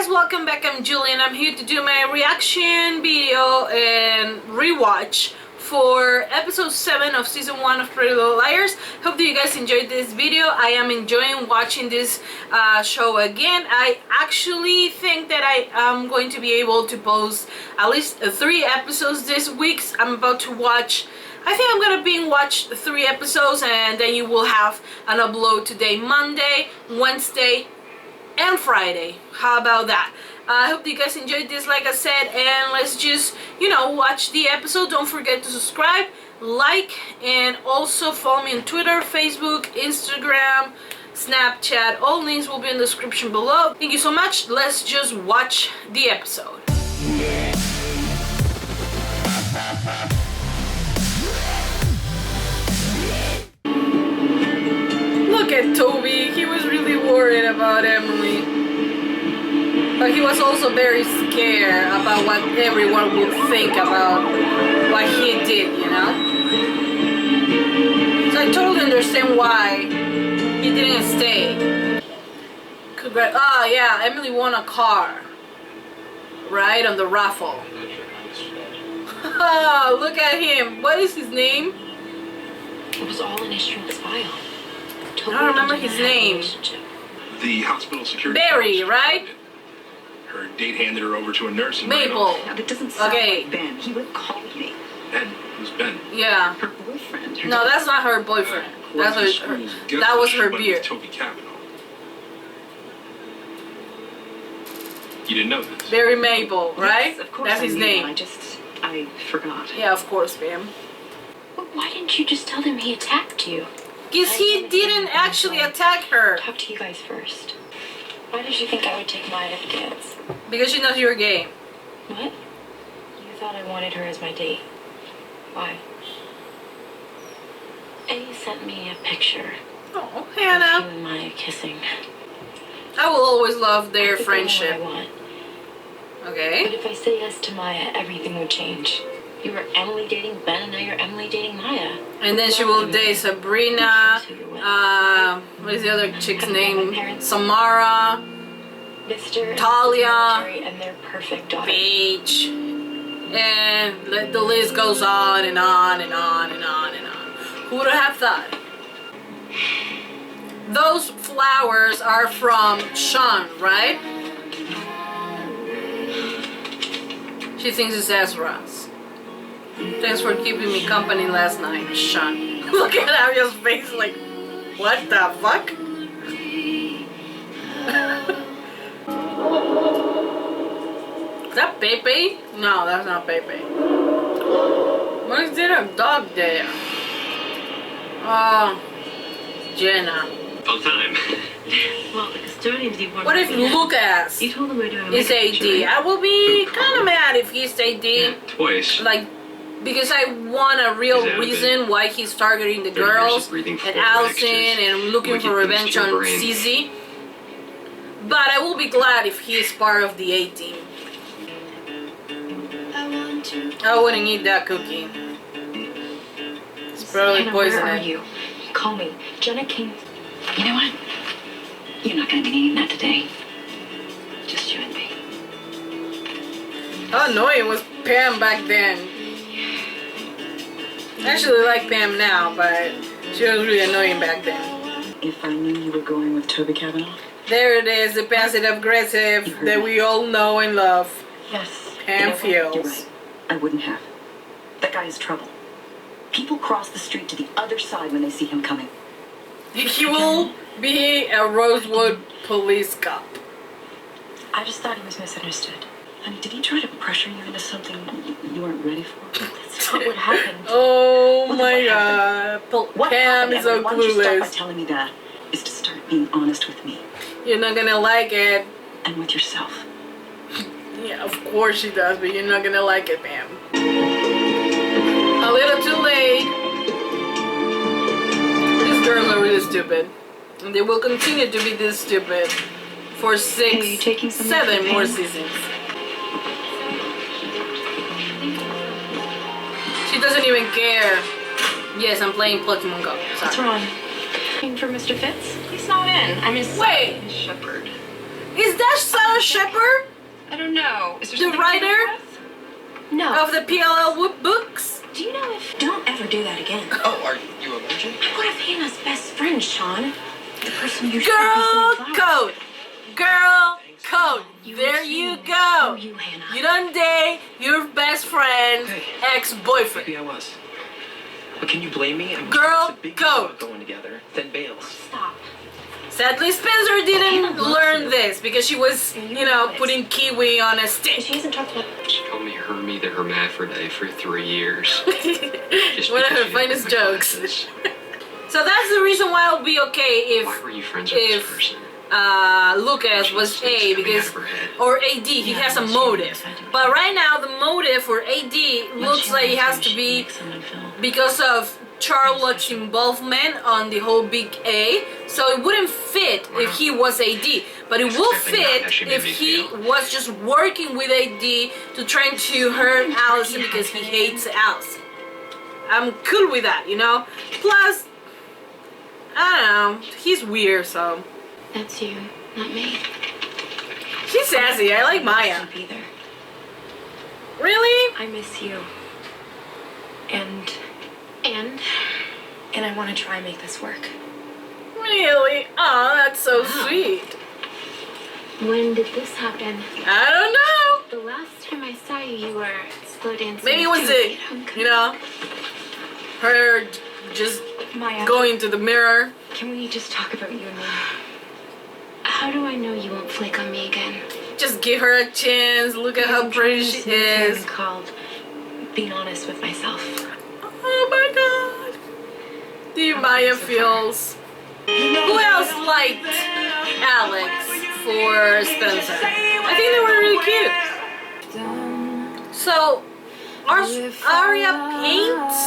guys, welcome back. I'm Julie and I'm here to do my reaction video and rewatch for episode 7 of season 1 of Pretty Little Liars. Hope that you guys enjoyed this video. I am enjoying watching this show again. I actually think that I am going to be able to post at least 3 episodes this week. I'm about to watch, I think I'm gonna binge watch 3 episodes, and then you will have an upload today, Monday, Wednesday, and Friday. How about that? I hope you guys enjoyed this, like I said, and let's just, watch the episode. Don't forget to subscribe, like, and also follow me on Twitter, Facebook, Instagram, Snapchat. All links will be in the description below. Thank you so much. Let's just watch the episode. Look at Toby. He was really worried about Emily. But he was also very scared about what everyone would think about what he did, So I totally understand why he didn't stay. Oh yeah, Emily won a car. Right, on the raffle. Look at him. What is his name? It was all in his strength's file. I don't remember his name. The hospital security. Barry, right? Her date handed her over to a nurse and Mabel. Now, that doesn't sound like Ben. He would have called me. Ben? Who's Ben? Yeah. Her boyfriend. No, that's not her boyfriend. That was her beard. Toby Cavanaugh. You didn't know this? Barry Mabel, right? Yes, of course. That's his name. I forgot. Yeah, of course, ma'am. Why didn't you just tell them he attacked you? Because he didn't actually attack her. Talk to you guys first. Why did you think I would take Maya to dance? Because she knows you're gay. What? You thought I wanted her as my date. Why? Eddie sent me a picture. Oh, Of Hannah. you and Maya kissing. I will always love their I think friendship. I know what I want. But Okay. if I say yes to Maya, everything would change. You were Emily dating Ben, and now you're Emily dating Maya. And then she will date Sabrina. What is the other chick's name? Samara. Mr. Talia. And their perfect daughter. Beach. And the list goes on and on and on and on and on. Who would have thought? Those flowers are from Sean, right? She thinks it's Ezra's. Thanks for keeping me company last night, Sean. Look at Ariel's face like, what the fuck? Is that Pepe? No, that's not Pepe. Why is there a dog there? Oh, Jenna. All the time. Well, the custodians you want. What if Lucas You told them we're doing is AD? I will be kind of mad if he's AD. Twice. Like, because I want a real reason why he's targeting the girls and Allison and looking for revenge on CZ. But I will be glad if he is part of the A team. I wouldn't eat that cookie. It's probably Hannah, where are poisonous. you? Call me. Jenna came. You know what? You're not going to be needing that today. Just you and me. Oh no, it was Pam back then. I actually like Pam now, but she was really annoying back then. If I knew you were going with Toby Cavanaugh. There it is, the passive aggressive that we all know and love. Yes. Pam You're feels. right. I wouldn't have. That guy is trouble. People cross the street to the other side when they see him coming. He will be a Rosewood police cop. I just thought he was misunderstood. Honey, did he try to pressure you into something you weren't ready for? That's not what happened. Oh Well, my what god. What Pam happened, is so Emily? Why don't you start by clueless. telling me that? Is to start being honest with me. You're not gonna like it. And with yourself. Yeah, of course she does, but you're not gonna like it, Pam. A little too late. These girls are really stupid. And they will continue to be this stupid for 6, 7 more seasons. She doesn't even care. Yes, I'm playing Pokemon Go. What's Sorry. wrong? Looking for Mr. Fitz? He's not in. I'm his Wait. shepherd. Is that Sarah Shepard, I don't know. Is there the something writer wrong with? No. of the PLL books? Do you know if... Don't ever do that again. Oh, are you allergic? I'm one of Hannah's best friends, Sean. The person you Girl code. Girl code. You There were you saying, go. "Oh, you, Hannah." You don't date your best friend's Hey. ex-boyfriend. Maybe I was. But can you blame me? I mean, Girl, it's a big go. deal going together. Then bails. Stop. Sadly, Spencer didn't Hannah loves learn you. this because she was, you know, putting kiwi on a She stick. hasn't talked about... She called me Hermie the Hermaphrodite for 3 years. One of her because she didn't finest like my jokes. glasses. So that's the reason why I'll be okay Why if were you friends with this person? Lucas was She's A coming because out of her head. or AD. He Yeah, has a well, she motive, decided to- but right now the motive for AD looks like it has to be because of Charlotte's involvement on the whole big A. So it wouldn't fit if he was AD, but it That's will exactly not fit how she made if me he feel. was just working with AD to try to hurt Allison because he hates Allison. I'm cool with that, you know. Plus, I don't know, he's weird, so That's you, not me. she's sassy. I like Maya. Either. Really? I miss you. And I want to try and make this work. Really? Oh, that's so Wow. sweet. When did this happen? I don't know. The last time I saw you, you were slow dancing. Maybe it was it, you know, her just Maya, going to the mirror. can we just talk about you and me? How do I know you won't flake on me again? Just give her a chance. Look at how pretty she is. Called being honest with myself. Oh my god. The Maya feels. Who else liked Alex for Spencer? I think they were really cute. So, Aria paints?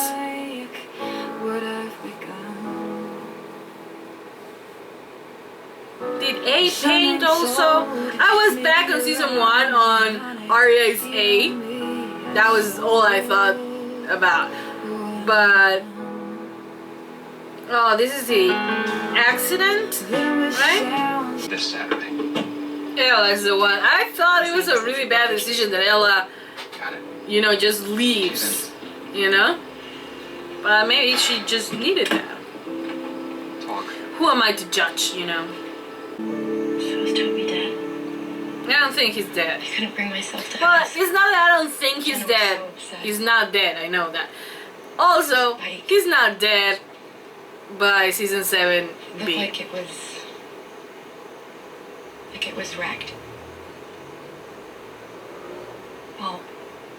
Did A paint also? I was back on season 1 on Aria's A. That was all I thought about. But oh, this is the accident, right? This Saturday. Ella's the one. I thought it was a really bad decision that Ella, Got it. you know, just leaves, you know? But maybe she just needed that. Talk. Who am I to judge, you know? So is Toby dead? I don't think he's dead. I couldn't bring myself to But ask. it's not that I don't think he's Jenna was dead. so upset. He's not dead, I know that. Also, Spike. he's not dead by season 7 Looked B. like it was wrecked. Well,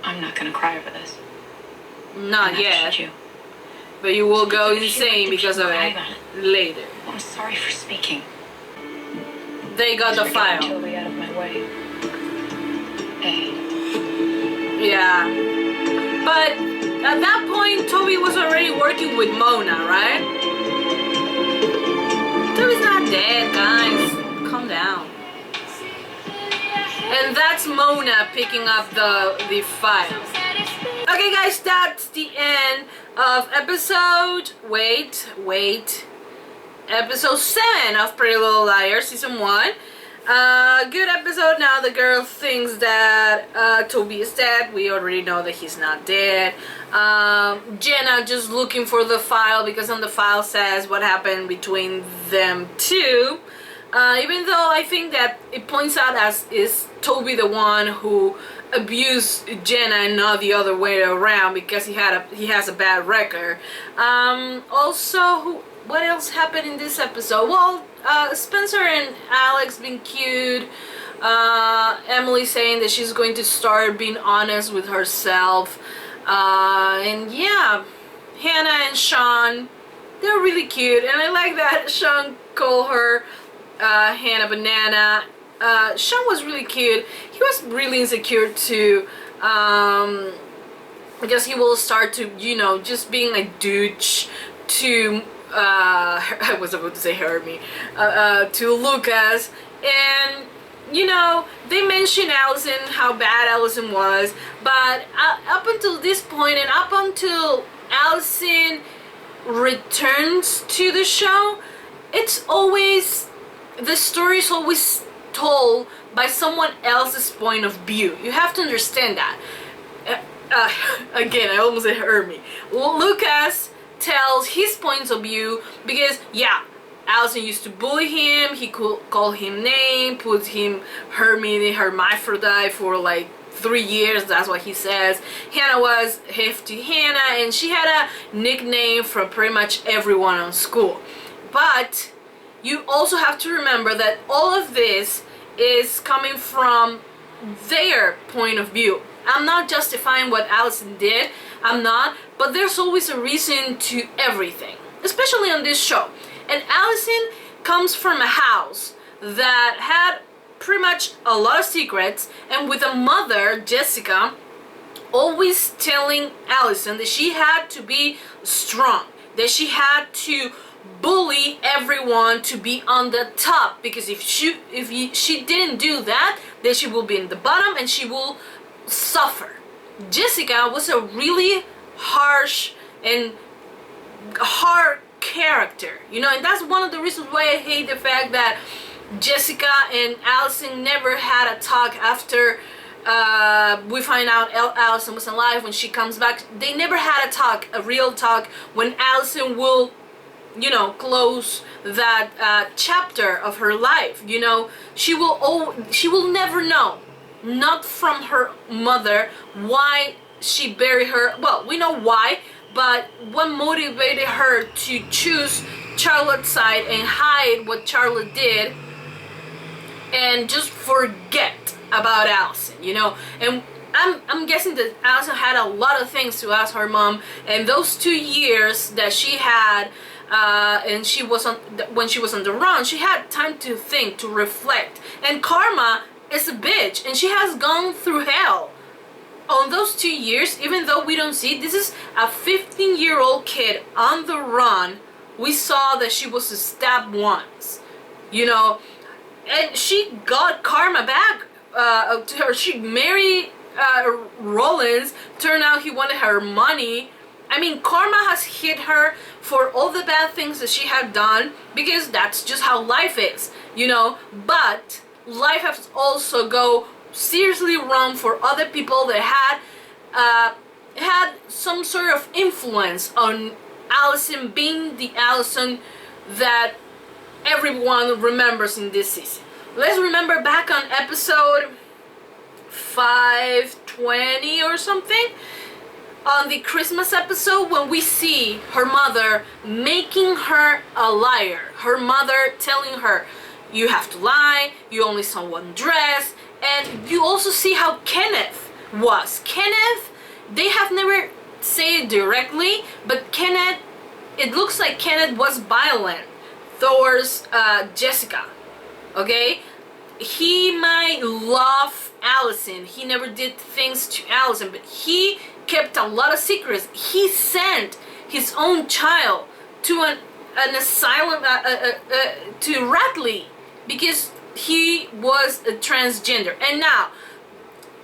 I'm not gonna cry over this. Not Neither yet. should you. But you will go She insane liked because of cry it about it. later. I'm sorry for speaking. They got the For getting file. Toby out of my way. Hey, Yeah. But at that point, Toby was already working with Mona, right? Toby's not dead, guys. Calm down. And that's Mona picking up the file. Okay, guys, that's the end of episode. Wait. Episode 7 of Pretty Little Liars, season 1. Good episode. Now the girl thinks that Toby is dead. We already know that he's not dead. Jenna just looking for the file because on the file says what happened between them two. Even though I think that it points out as is Toby the one who abused Jenna and not the other way around because he has a bad record. Also, what else happened in this episode? Well, Spencer and Alex being cute. Emily saying that she's going to start being honest with herself. And yeah, Hannah and Sean, they're really cute. And I like that Sean called her Hannah Banana. Sean was really cute. He was really insecure too. Because he will start to, you know, just being a douche to I was about to say Hermie, to Lucas, and you know, they mentioned Allison, how bad Allison was, but up until this point and up until Allison returns to the show, it's always, the story's always told by someone else's point of view. You have to understand that. Again, I almost said Hermie. Lucas tells his points of view because, yeah, Allison used to bully him, he could call him name, put him hermaphrodite for like 3 years, that's what he says. Hannah was Hefty Hannah, and she had a nickname for pretty much everyone on school. But you also have to remember that all of this is coming from their point of view. I'm not justifying what Allison did, I'm not, but there's always a reason to everything, especially on this show. And Allison comes from a house that had pretty much a lot of secrets, and with a mother, Jessica, always telling Allison that she had to be strong, that she had to bully everyone to be on the top, because if she didn't do that, then she will be in the bottom and she will suffer. Jessica was a really harsh and hard character, you know, and that's one of the reasons why I hate the fact that Jessica and Allison never had a talk after we find out Allison was alive. When she comes back, they never had a talk, a real talk, when Allison will, you know, close that chapter of her life. You know, she will never know, not from her mother, why she buried her. Well, we know why, but what motivated her to choose Charlotte's side and hide what Charlotte did and just forget about Allison, you know. And I'm guessing that Allison had a lot of things to ask her mom, and those 2 years that she had and she was on, when she was on the run, she had time to think, to reflect. And Karma is a bitch, and she has gone through hell on those 2 years. Even though we don't see, this is a 15-year-old kid on the run. We saw that she was stabbed once, you know, and she got Karma back to her. She married Rollins. Turned out he wanted her money. I mean, Karma has hit her for all the bad things that she had done, because that's just how life is, you know. But life has also go seriously wrong for other people that had some sort of influence on Allison being the Allison that everyone remembers in this season. Let's remember back on episode 520 or something, on the Christmas episode, when we see her mother making her a liar. Her mother telling her, you have to lie, you only saw one dress. And you also see how Kenneth was. Kenneth, they have never said it directly, but Kenneth, it looks like Kenneth was violent towards Jessica, okay? He might love Allison, he never did things to Allison, but he kept a lot of secrets. He sent his own child to an asylum, to Radley, because he was a transgender. And now,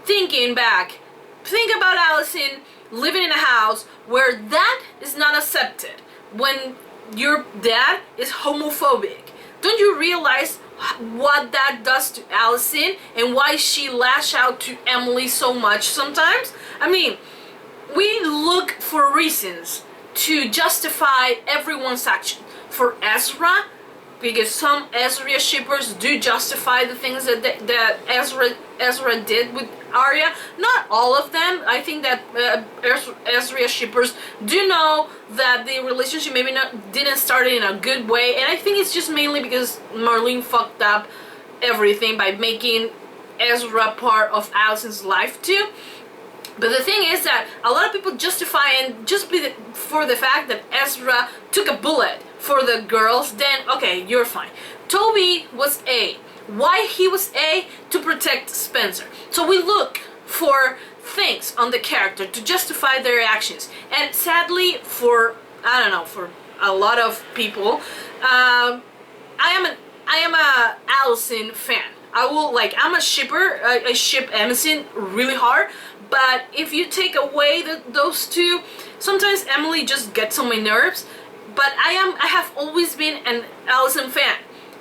thinking back, think about Allison living in a house where that is not accepted. When your dad is homophobic, don't you realize what that does to Allison and why she lashed out to Emily so much sometimes? I mean, we look for reasons to justify everyone's action. For Ezra, because some Ezra shippers do justify the things that Ezra did with Arya. Not all of them. I think that Ezra shippers do know that the relationship maybe didn't start in a good way, and I think it's just mainly because Marlene fucked up everything by making Ezra part of Allison's life too. But the thing is that a lot of people justify and just for the fact that Ezra took a bullet for the girls, then okay, you're fine. Toby was A. Why he was A? To protect Spencer. So we look for things on the character to justify their actions. And sadly, for a lot of people, I am a Allison fan. I'm a shipper. I ship Emerson really hard. But if you take away those two, sometimes Emily just gets on my nerves. But I have always been an Allison fan,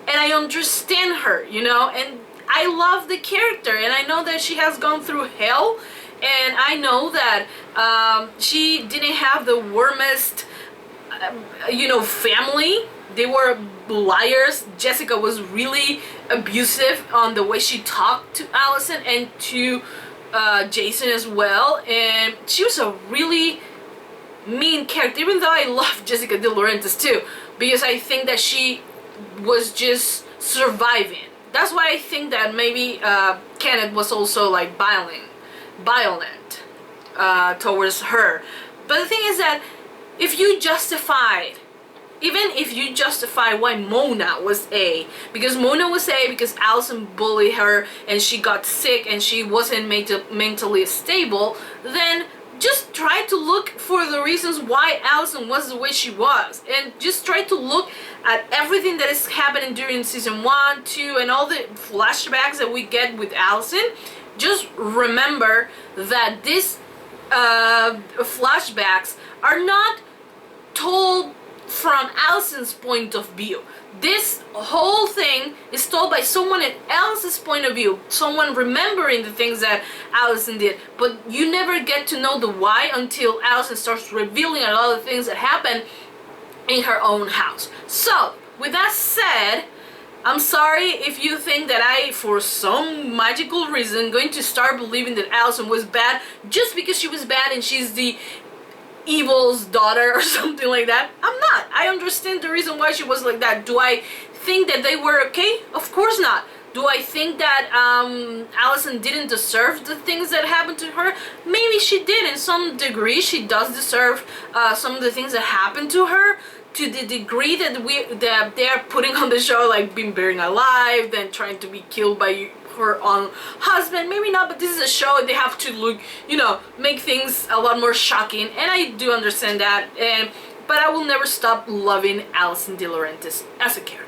and I understand her, you know, and I love the character, and I know that she has gone through hell, and I know that she didn't have the warmest, family. They were liars. Jessica was really abusive on the way she talked to Allison and to Jason as well, and she was a really mean character, even though I love Jessica De Laurentiis too, because I think that she was just surviving. That's why I think that maybe Kenneth was also like violent towards her. But the thing is that if you justified, even if you justify why Mona was A, because Mona was A because Allison bullied her and she got sick and she wasn't mentally stable, then just try to look for the reasons why Allison was the way she was, and just try to look at everything that is happening during season 1, 2, and all the flashbacks that we get with Allison. Just remember that these flashbacks are not told from Allison's point of view. This whole thing is told by someone else's point of view, someone remembering the things that Allison did, but you never get to know the why until Allison starts revealing a lot of things that happened in her own house. So, with that said, I'm sorry if you think that I, for some magical reason, going to start believing that Allison was bad just because she was bad and she's the evil's daughter or something like that. I'm not. I understand the reason why she was like that. Do I think that they were okay? Of course not. Do I think that Allison didn't deserve the things that happened to her? Maybe she did in some degree. She does deserve some of the things that happened to her, to the degree that they're putting on the show, like being buried alive, then trying to be killed by her own husband. Maybe not, but this is a show and they have to look, make things a lot more shocking, and I do understand that, but I will never stop loving Allison De Laurentiis as a character.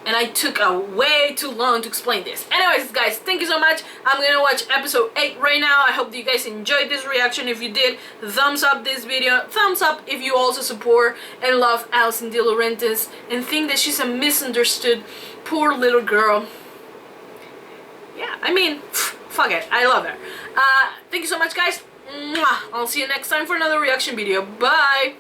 And I took way too long to explain this. Anyways, guys, thank you so much. I'm gonna watch episode 8 right now. I hope that you guys enjoyed this reaction. If you did, thumbs up this video. Thumbs up if you also support and love Allison De Laurentiis and think that she's a misunderstood poor little girl. Yeah, I mean, fuck it. I love her. Thank you so much, guys. Mwah. I'll see you next time for another reaction video. Bye!